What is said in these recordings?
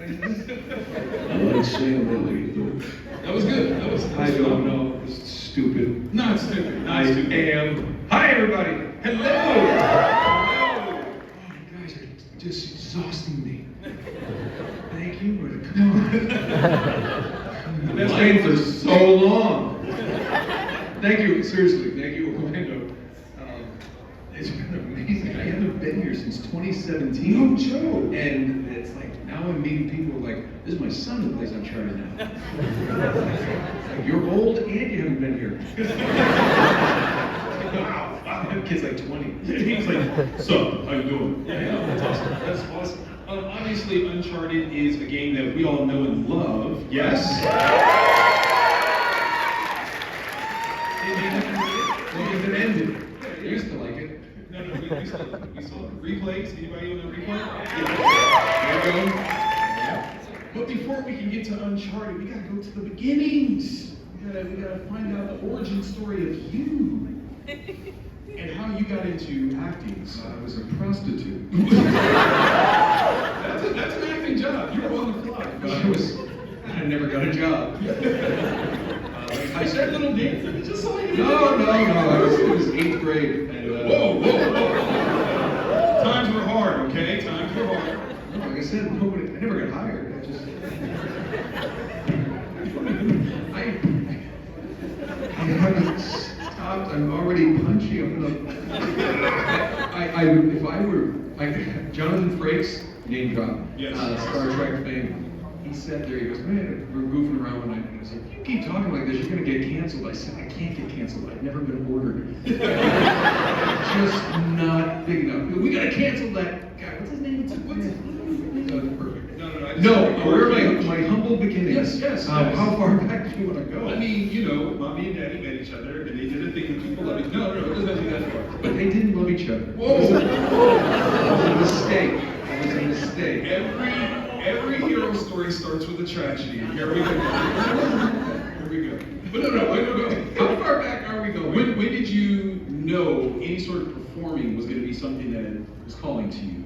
like Sam Lily. That was good. That was I don't know. It's stupid. Not stupid. Not I stupid. am. Hi, everybody. Hello. Hello. Oh, you guys are just exhausting me. Thank you, but come on. The lines are so long. Thank you, seriously. Thank you, Orlando. It's been amazing. I haven't been here since 2017. No joke. And it's like, now I'm meeting people like, this is my son who plays Uncharted now. Like, you're old and you haven't been here. Wow. That kid's like 20. He's like, so, how you doing? Yeah, That's awesome. That's awesome. Obviously, Uncharted is a game that we all know and love. Yes? It ended. I used to like it. No, we still replays. Anybody on the replay? There we go. But before we can get to Uncharted, we gotta go to the beginnings. We gotta find out the origin story of you and how you got into acting. I was a prostitute. That's an acting job. You were on the fly. I never got a job. I said little dancing. Just so you No. It was 8th grade. And, whoa. Times were hard, okay? Times were hard. Like I said, I never got hired. I haven't stopped. I'm already punchy. If I were Jonathan Frakes, name drop, Yes. Star Trek fame. He sat there. He goes, man, we're goofing around one night. And I was like, you keep talking like this, you're gonna get canceled. I said, I can't get canceled. I've never been ordered. Just not big enough. We gotta cancel that guy. What's his name? Perfect. No, where are my humble beginnings? Yes. How far back do you want to go? I mean, you know, mommy and daddy met each other, and they did a thing that people love. No, it doesn't have to be that far. But they didn't love each other. Whoa! It was a mistake. It was a mistake. Every hero story starts with a tragedy. Here we go. But no. How far back are we going? When did you know any sort of performing was going to be something that was calling to you?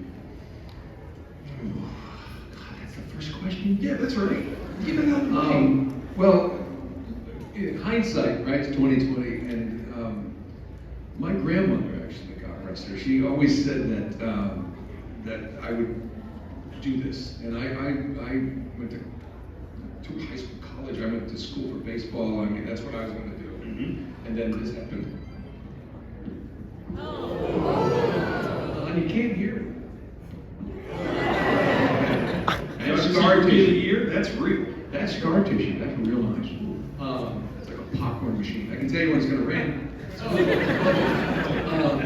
That's the first question? Yeah, that's right. Give it out. Well, in hindsight, right, it's 2020, and my grandmother actually, God rest her, she always said that I would do this, and I went to high school, college. I went to school for baseball. I mean, that's what I was going to do. Mm-hmm. And then this happened. And you can't hear me. That's scar tissue. That's real. That's scar tissue. That's real nice. It's like a popcorn machine. I can tell you when it's going to rain.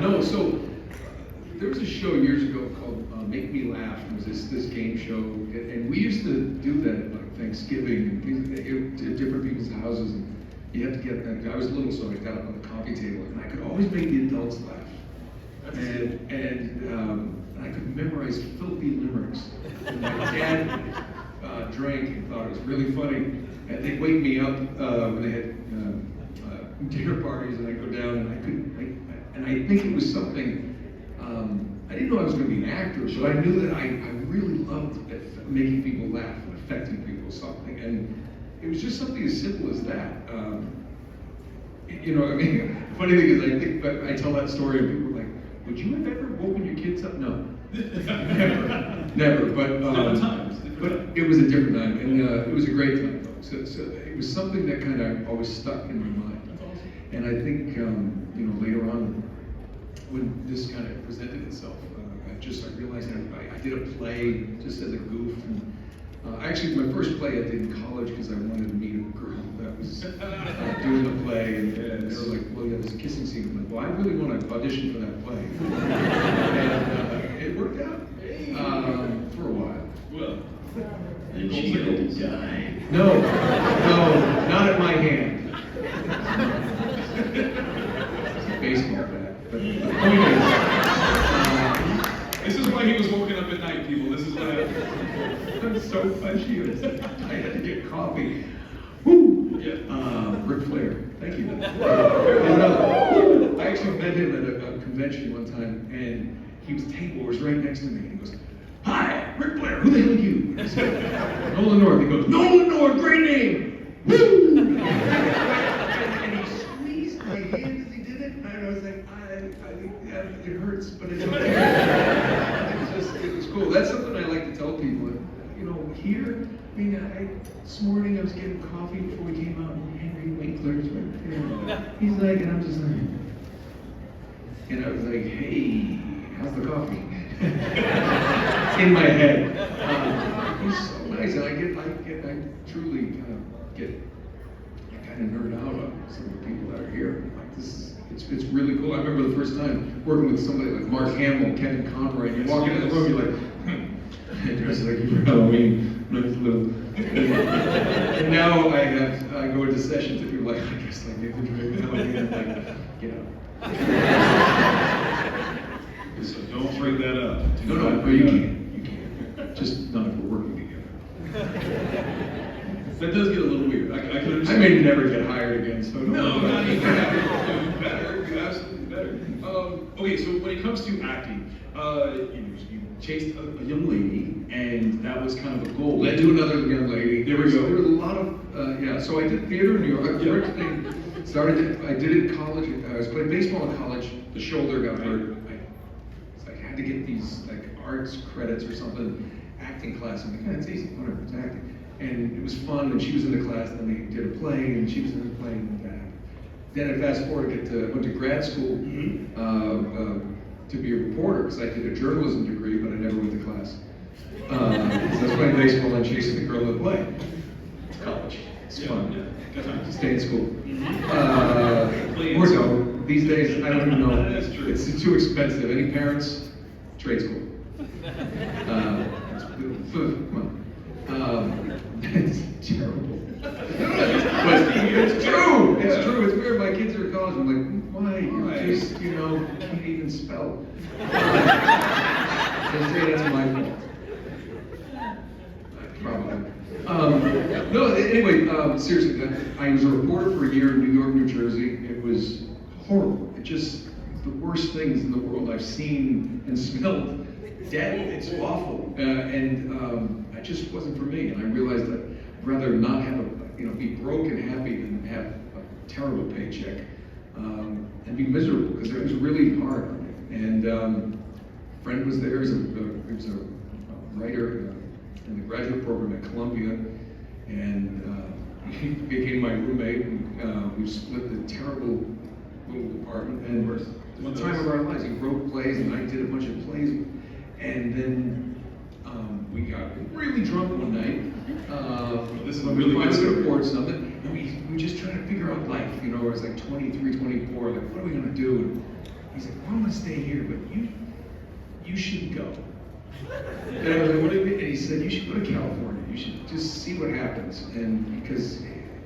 No, so there was a show years ago called Make Me Laugh. It was this game show, and we used to do that at like Thanksgiving, and to different people's houses. And you have to get. I was little, so I got up on the coffee table, and I could always make the adults laugh. And I could memorize filthy limericks. And my dad drank and thought it was really funny. And they'd wake me up when they had dinner parties, and I'd go down, and I couldn't. And I think it was something. I didn't know I was going to be an actor, but I knew that I really loved making people laugh and affecting people something. And it was just something as simple as that. You know, I mean, the funny thing is, I tell that story, and people are like, "Would you have ever woken your kids up?" No, never. But Different times. But it was a different time, and it was a great time. So it was something that kind of always stuck in my mind. That's awesome. And I think later on, when this kind of presented itself, I realized I did a play just as a goof. And, actually, my first play I did in college because I wanted to meet a girl that was doing the play, and they were like, "Well, yeah, there's a kissing scene." I'm like, "Well, I really want to audition for that play," and it worked out for a while. Well, And she died. No, not at my hand. It's a baseball bat. But the point is, this is why he was woken up at night, people. This is what happened. I'm so punchy. I had to get coffee. Woo! Yeah. Ric Flair. Thank you. I actually met him at a convention one time, and his table was right next to me. And he goes, "Hi, Ric Flair. Who the hell are you?" Nolan North. He goes, Nolan North, great name. Woo! And he squeezed my hand as he did it, and I was like, yeah, it hurts, but it's okay. It was cool. That's something I like to tell people. You know, here, I mean, this morning I was getting coffee before we came out, and Henry Winkler's right there. He's like, and I'm just like, and I was like, hey, how's the coffee? In my head. He's so nice, and I truly kind of nerd out on some of the people that are here. Like it's really cool. I remember the first time working with somebody like Mark Hamill, Kevin Conroy, and you walk into the room, you're like, dressed like you for Halloween, nice little. And now I go into sessions and people are like, I dress like Nathan Drake for Halloween. I'm like, get out. So don't bring that up. No, you can't. Just not if we're working together. That does get a little weird. I can understand. I may never get hired again, so No, not even better. You absolutely better. Okay, so when it comes to acting, you chased a young lady, and that was kind of a goal. Led to another young lady. There we go. There was a lot of, yeah, so I did theater in New York. I did it in college. I was playing baseball in college. The shoulder got hurt. I had to get these like arts credits or something, acting class. I'm like, it's easy, whatever, it's acting. And it was fun, and she was in the class, and then they did a play, and she was in the play, and then I fast forward, went to grad school to be a reporter, because I did a journalism degree, but I never went to class. So I was playing baseball and chasing the girl in the play. It's college, it's fun. Stay in school. Or no, these days, I don't even know. That's true. It's too expensive. Any parents? Trade school. Come on. It's terrible. But it's true. It's true. It's weird. My kids are in college. I'm like, why? You just, can't even spell. They say that's my fault. Probably. No, anyway, seriously, I was a reporter for a year in New York, New Jersey. It was horrible. It just, the worst things in the world I've seen and smelled. Death, it's awful. And it just wasn't for me. And I realized that I'd rather not have be broke and happy than have a terrible paycheck and be miserable, because it was really hard on me. And a friend was there. He was a writer in the graduate program at Columbia, and he became my roommate, and we split the terrible little apartment. And one time of our lives, he wrote plays, and I did a bunch of plays, and then we got really drunk one night. This is when really we finally good could afford something, and we were just trying to figure out life. I was like 23, 24, like, what are we gonna do? And he's like, well, I'm gonna stay here, but you should go. And I was like, what do you mean? And he said, you should go to California. You should just see what happens. And because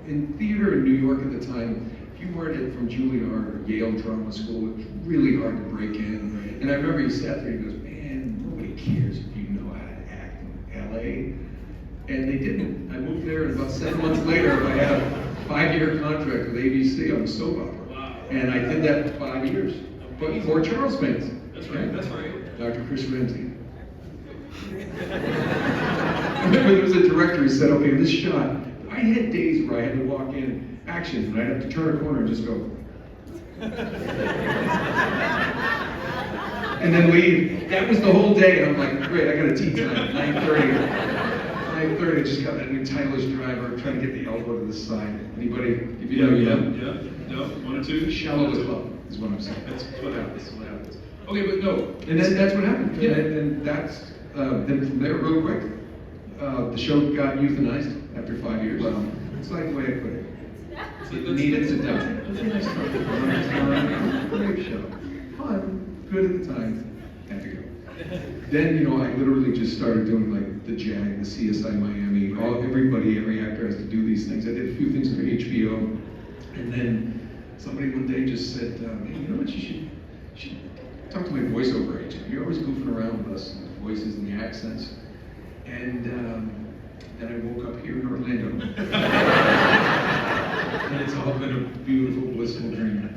in theater in New York at the time, if you weren't from Juilliard or Yale Drama School, it was really hard to break in. And I remember he sat there and he goes, man, nobody cares if you know how to act in LA. And they didn't. I moved there, and about 7 months later, I had a 5-year contract with ABC on the soap opera. Wow. And I did that for 5 years. But for Charles Manson. That's right, that's right. Dr. Chris Ramsey. I remember there was a director who said, okay, this shot, I had days where I had to walk in, action, and I'd have to turn a corner and just go. And then leave. That was the whole day, and I'm like, great, I got a tea time at 9:30. 9:30, I just got that new Tyler's driver, trying to get the elbow to the side. Anybody, if you know, Yeah. No, 1 or 2? Shallow the club, is what I'm saying. That's what happens. Okay, but no. And that's what happened. Yeah. And that's, then from there, real quick, the show got euthanized after 5 years. It's like the way I put it. It needed to die. That's a nice time. Great show. Fun, good at the time, had to go. Then, I literally just started doing like the JAG, the CSI Miami, every actor has to do these things. I did a few things for HBO, and then somebody one day just said, hey, you know what, you should talk to my voiceover agent. You're always goofing around with us, the voices and the accents. And then I woke up here in Orlando. And it's all been a beautiful, blissful dream.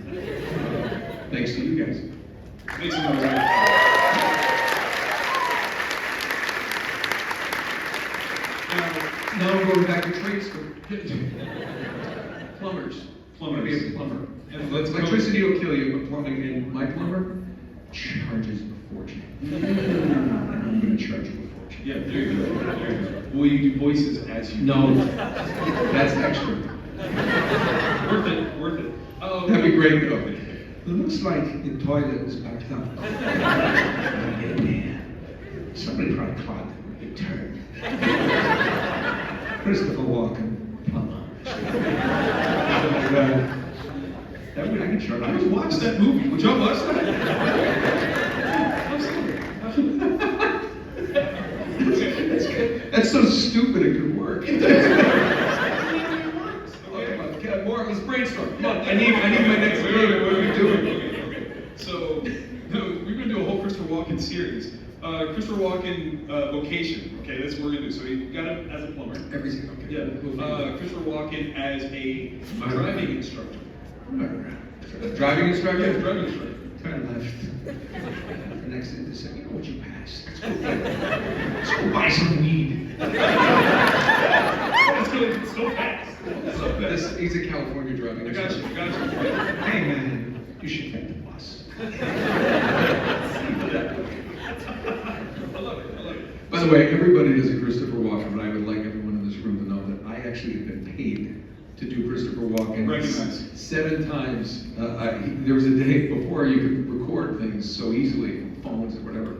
Thanks to you guys. Makes some noise. Now I'm going back to trade school. Plumbers. Plumbers. Be a plumber. And let's go. Electricity will kill you, but plumbing, and my plumber charges a fortune. I'm going to charge you a fortune. Yeah, there you go. There you go. Will you do voices as you? No, that's extra. Worth it. Worth it. That'd be great though. It looks like the toilet was backed up. Somebody probably clogged it with a big turd. Christopher Walken, plumber. That would I can charge. I just watched that movie. Would y'all watch that? That's so stupid it could work. Okay, more. Let's brainstorm. Come on, I need my next movie. What are we doing? Okay. So, no, we're gonna do a whole Christopher Walken series. Christopher Walken vocation. Okay, that's what we're gonna do. So we got him as a plumber. Everything. Okay. Yeah. Christopher Walken as a driving instructor. Driving instructor. Yeah, driving instructor. Turn left. The next thing they say, you know what you passed. Let's go buy some weed. Let's go fast. He's a California driving I got you. instructor. I got you. Hey man, you should take the bus. I love it. I love it. By the way, everybody does a Christopher Walken, but I would like everyone in this room to know that I actually have been paid to do Christopher Walken Recognize. 7 times. There was a day before you could record things so easily, phones or whatever.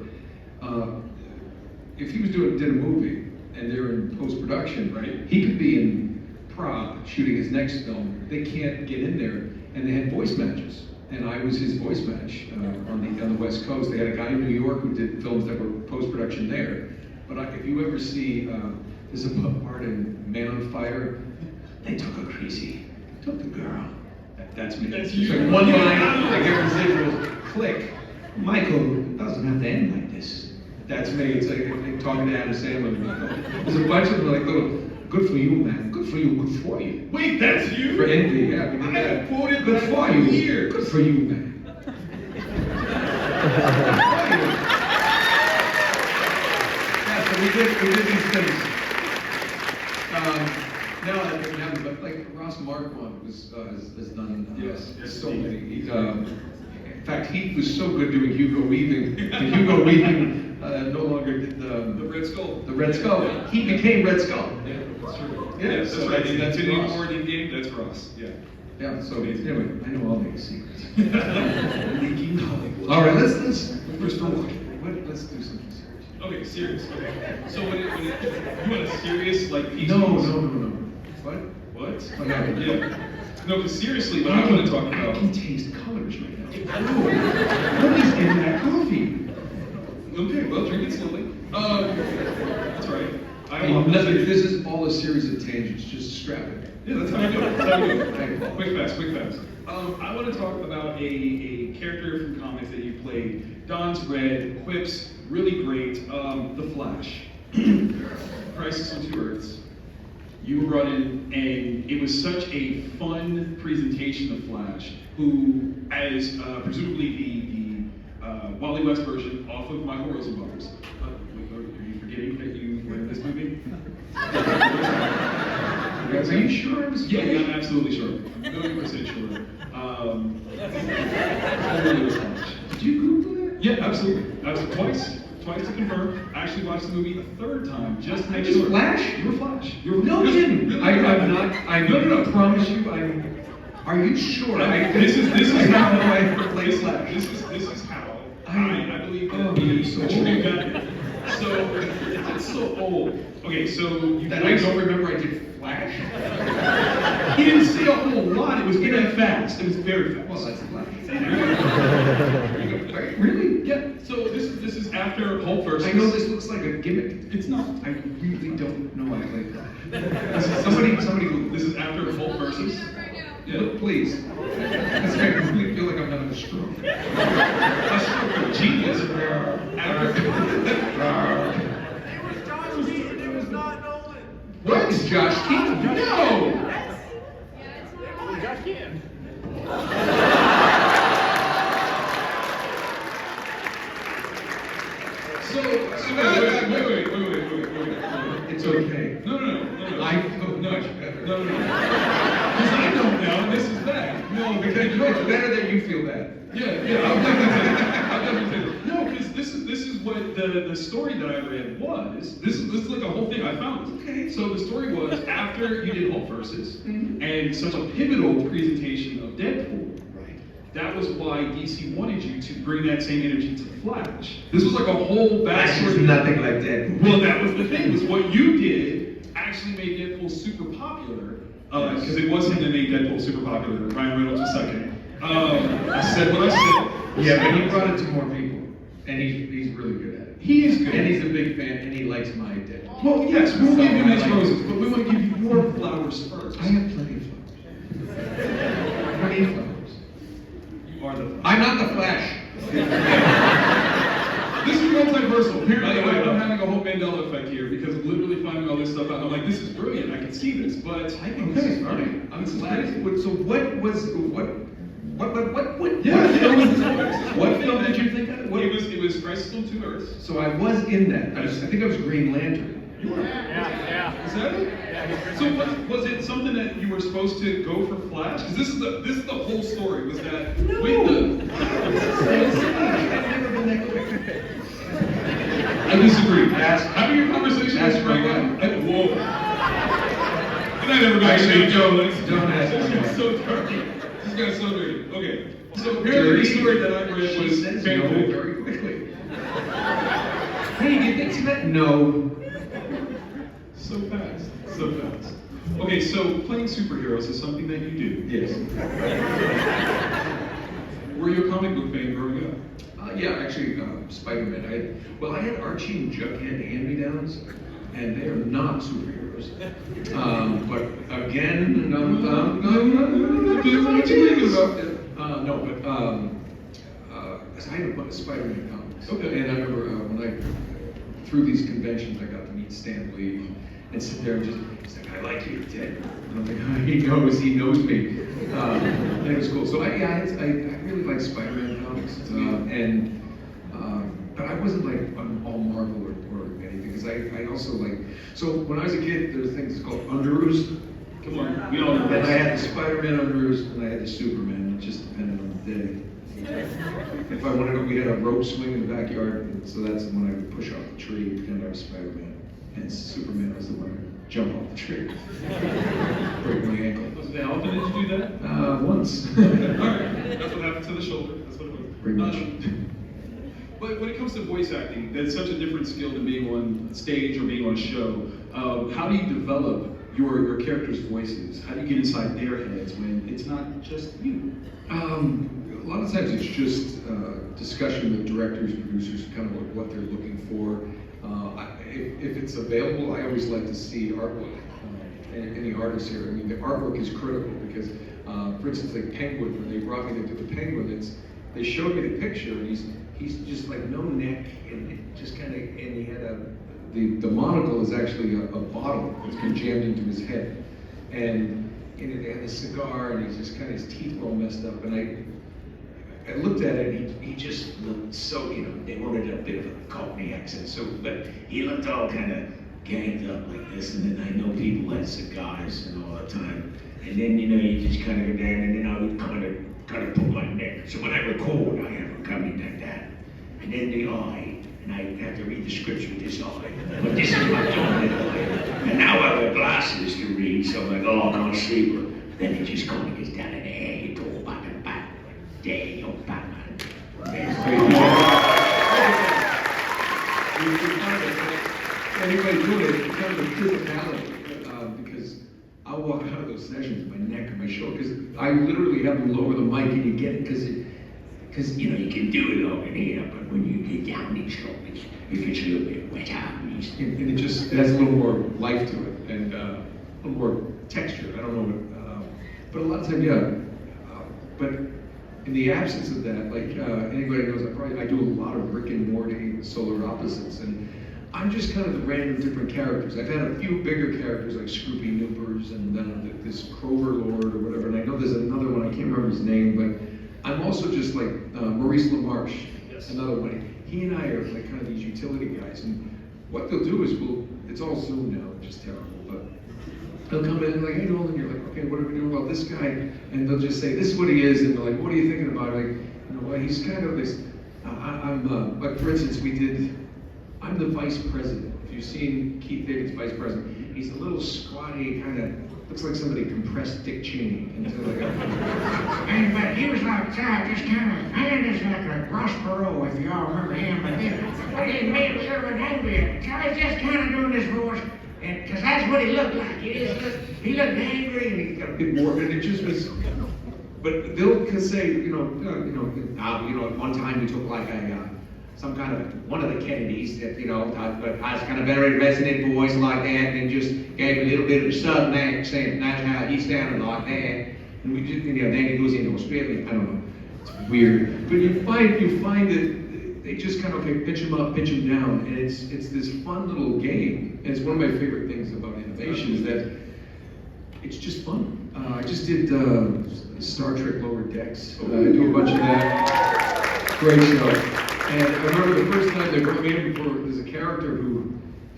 If he did a movie and they're in post-production, Right. he could be in Prague shooting his next film. They can't get in there, and they had voice matches. And I was his voice match on the West Coast. They had a guy in New York who did films that were post-production there. But if you ever see, there's a part in Man on Fire, they took her crazy, took the girl. That's me. That's It's you. like one line, I get residuals, click. Michael, it doesn't have to end like this. That's me. It's like talking to Adam Sandler. There's a bunch of them like little, good for you, man. Good for you. Good for you. Wait, that's you? For envy, yeah. We did I that. have quoted Good that for for you. years. Good for you, man. Yeah, so we did these things. Now that doesn't happen, but like Ross Marquand has done Yes, so indeed. many. In fact, he was so good doing Hugo Weaving. And Hugo Weaving no longer did The Red Skull. the Red Skull. Yeah. He became Red Skull. Yeah, that's true. Yeah, Yes, so that's right. that's That's in the Ross. Oregon game. That's Ross. Yeah. Yeah. So anyway, I know all these secrets. Leaking Hollywood. All right, let's Christopher Walken. Let's do something serious. Okay, serious. Okay. So when it you want a serious like piece? No. What? What? Oh, no. Yeah. No, but seriously, what I want to talk I about. can taste colors right now. Nobody's getting that coffee. Okay, well, drink it slowly. That's right. This is all a series of tangents. Just strap it. Yeah, that's how we do it. That's how we do it. Thank you. Quick fast. I want to talk about a character from comics that you played. Don's Red, quips, really great. The Flash. Crisis on Two Earths. You were brought in, and it was such a fun presentation of Flash, who, as presumably the Wally West version off of Michael Rosenbaum's. Are you forgetting that you were in this movie? Are you sure it was? Yeah, I'm absolutely sure. I'm 1,000,000% sure. Totally was Flash. Did you Google that? Yeah, absolutely. I was twice to confirm. I actually watched the movie a 3rd time just to make Just sure. Flash? You were Flash. No kidding. Really? I'm not. No. Promise you. Are you sure? This is I how know I play Flash. This is how I believe that Oh, the you're so true old. guy. So it's so old. Okay, so you That I don't remember I did Flash. He didn't say a whole lot. It was very fast. It was very fast. Well, that's Flash. Very good. Really? Yeah. So this is after Hulk versus. I know this looks like a gimmick. It's not. I really don't know I played Flash. Somebody Google This is after Hulk versus. Yeah. Look, please. That's I really feel like I'm having a stroke. A stroke of genius. After. It was not Nolan. What is Josh Keaton? No! Josh Keaton. So wait. It's okay. No. I feel much better. No. Because I don't now, and this is bad. No, because No, it's better that you feel bad. Yeah, I'll definitely say that. No, because this is what the story that I read was. This is like a whole thing I found. Okay. So the story was after you did Hulk versus Mhm. and such a pivotal presentation of Deadpool. Right. That was why DC wanted you to bring that same energy to the Flash. This was like a whole Flash is backstory. nothing like Deadpool. Well, that was the thing. Was what you did actually made Deadpool super popular. Because it was him that made Deadpool super popular. Ryan Reynolds was second. I said what I said. Yeah, but he brought it to more people, and he's really good at it. He is good. And he's a big fan, and he likes my Deadpool. Well, yes, we'll give him his I like roses, it. but we want to give you your flowers first. I have plenty of flowers. Plenty of flowers. You are the. I'm not the Flash. This is multiversal. Apparently, I'm having a whole Mandela effect here because I'm literally finding all this stuff out. I'm like, this is brilliant. I can see this, but I think this is funny. I'm This is glad. crazy. So what was what? Yeah, What film did you think of? What? It was Crisis on Two Earths. So I was in that. I think I was Green Lantern. You were. Yeah. Is that it? So was it something that you were supposed to go for Flash? Because this is the whole story. Was that with the? I disagree. Having your conversation Ask right my now. wife. Whoa. Good night, everybody. Actually, Don't don't ask my This wife. is so dirty. This guy's so dirty. Okay. So apparently the story that I read She was says no fanfic. very quickly. Hey, do you think so that? No. So fast. So fast. Okay, so playing superheroes is something that you do. Yes. Were you a comic book fan growing up? Yeah, actually, Spider-Man. I had Archie and Jughead hand-me-downs, and they are not superheroes. But again, no, I had a bunch of Spider-Man comics. Okay. And I remember through these conventions, I got to meet Stan Lee and sit there and he's like, I like you, Ted. And I'm like, he knows me. And it was cool. So I really like Spider-Man comics. But I wasn't like on all Marvel or anything, because I also like, so when I was a kid, there were things called underoos. Come on, we all know And I this. had the Spider-Man underoos and I had the Superman, it just depended on the day. If I wanted to, we had a rope swing in the backyard, and so that's when I would push off the tree, pretend I was Spider-Man. And Superman was the one who would jump off the tree. Break my ankle. How often did you do that? Once. Alright, that's what happened to the shoulder. That's what it was. Pretty much. But when it comes to voice acting, that's such a different skill than being on stage or being on a show. How do you develop your characters' voices? How do you get inside their heads when it's not just you? A lot of times it's just discussion with directors, producers, kind of what they're looking for. If it's available, I always like to see artwork. Any artists here, I mean, the artwork is critical because, for instance, like Penguin, when they brought me to do the Penguin, they showed me the picture, and he's just like no neck, and it just kind of, and he had the monocle is actually a bottle that's been jammed into his head, and they had a cigar, and he's just kind of, his teeth were all messed up, and I looked at it, and he just looked so, they wanted a bit of a Cockney accent, so, but he looked all kind of ganged up like this, and then I know people had cigars and all the time, and then, you just kind of go down, and then I would kind of pull my neck. So when I record, I have a coming like that, and then the eye, and I have to read the scripts with this eye, but this is my dominant eye, and now I wear glasses to read, so I'm like, oh, I can't see, but then it just kind of gets down in the air, you talk about the back, there you go, Batman. Anyway, doing it, it's kind of a physicality, because I'll walk out of those sessions with my neck and my shoulder, because I literally have to lower the mic and you get it, because you can do it over here, but when you get down these shoulders, it gets a little bit wetter, and it has a little more life to it, and a little more texture. I don't know what, but a lot of times, yeah. But in the absence of that, like anybody knows, I do a lot of Rick and Morty, Solar Opposites, and I'm just kind of the random different characters. I've had a few bigger characters like Scroopy Noopers and this Crover Lord or whatever, and I know there's another one, I can't remember his name, but I'm also just like Maurice LaMarche, Yes. another one. He and I are like kind of these utility guys, and what they'll do is it's all Zoom now, which is terrible. they'll come in and like, hey Nolan, you're like, okay, what are we doing about this guy? And they'll just say, this is what he is, and they're like, what are you thinking about? Like, you know, well, he's kind of this. Like for instance, I'm the vice president. If you've seen Keith David's vice president, he's a little squatty, kind of looks like somebody compressed Dick Cheney into like a. And but he was like just kind of just like a Ross Perot, if you all remember him. But then he made a sort of an angry. So he's just kind of doing this voice, and because that's what he looked like. He looked angry, and he got A bit more, and it just was. But they'll say, at one time we took like some kind of one of the Kennedys that but has kind of very resonant voice like that, and just gave a little bit of a southern accent, and that's how he sounded like that. And we just, then he goes into Australia. I don't know, it's weird. But you find that they just kind of pitch him up, pitch him down, and it's this fun little game. And it's one of my favorite things about innovation is that it's just fun. I just did Star Trek Lower Decks. I do a bunch of that. Great show. And I remember the first time they brought me in before, there's a character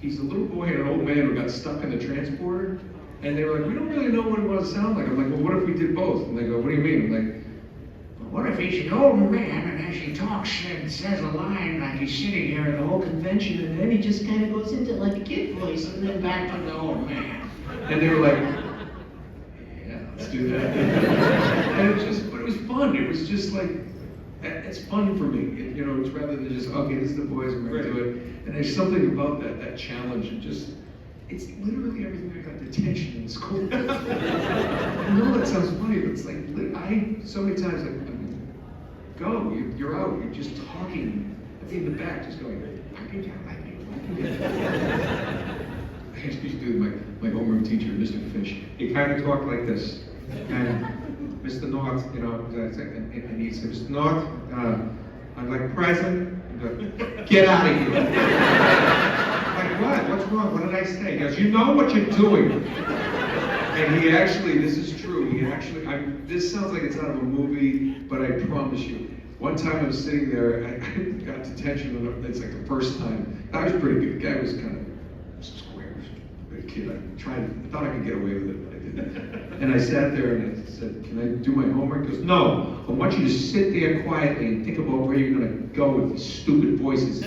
he's a little boy and an old man who got stuck in the transporter. And they were like, we don't really know what it was to sound like. I'm like, well, what if we did both? And they go, what do you mean? I'm like, well, what if he's an old man and as he talks and says a line like he's sitting here in the whole convention, and then he just kind of goes into like a kid voice and then back to the old man. and they were like, yeah, let's do that. And but it was fun. It was just like, it's fun for me. It's rather than just, okay, this is the boys, I'm going to do it. And there's something about that challenge, and it's literally everything I got detention in school. I know that sounds funny, but it's like, so many times, go, you're out, you're just talking. I'd be in the back just going, I can I used to do my homeroom teacher, Mr. Fish. He kind of talked like this. And Mr. North, and he said, Mr. North, I'm like present. Get out of here. Like what? What's wrong? What did I say? He goes, you know what you're doing. And he actually, this is true, this sounds like it's out of a movie, but I promise you, one time I was sitting there, I got detention, and it's like the first time. I was pretty good. The guy was kind of square, good kid. I thought I could get away with it, but I didn't. And I sat there and I said, can I do my homework? He goes, no, I want you to sit there quietly and think about where you're going to go with these stupid voices.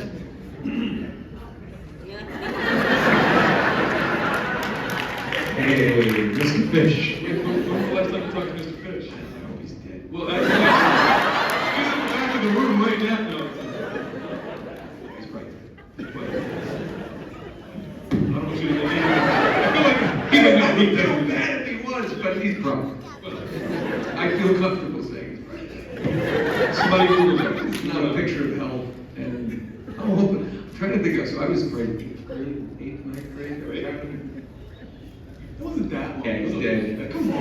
Hey, Mr. Fish. Wait, when was the last time you talked to Mr. Fish? I hope he's dead. Well, he's in the back of the room right now. No. He's probably dead. I don't want you to think I feel like I feel bad if he was, but he's drunk. I feel comfortable saying he's right. Somebody Google it. It's not a picture of hell. And I'm trying to think of, so I was afraid 8th grade, 9th grade, Right. It wasn't that long. Yeah, he's dead. Come on.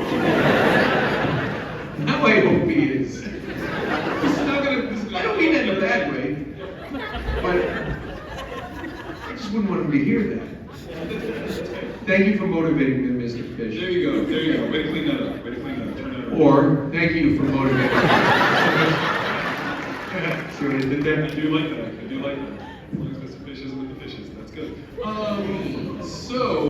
Now I hope he is. This is not gonna. I don't mean that in a bad way, but I just wouldn't want him to hear that. Thank you for motivating me, Mr. Fish. There you go. There you go. Way to clean that up. Way to clean that up. Turn that around. Or, thank you for motivating me. See what I did there? I do like that. I do like that. As long as Mr. Fish isn't with the fishes, that's good. So.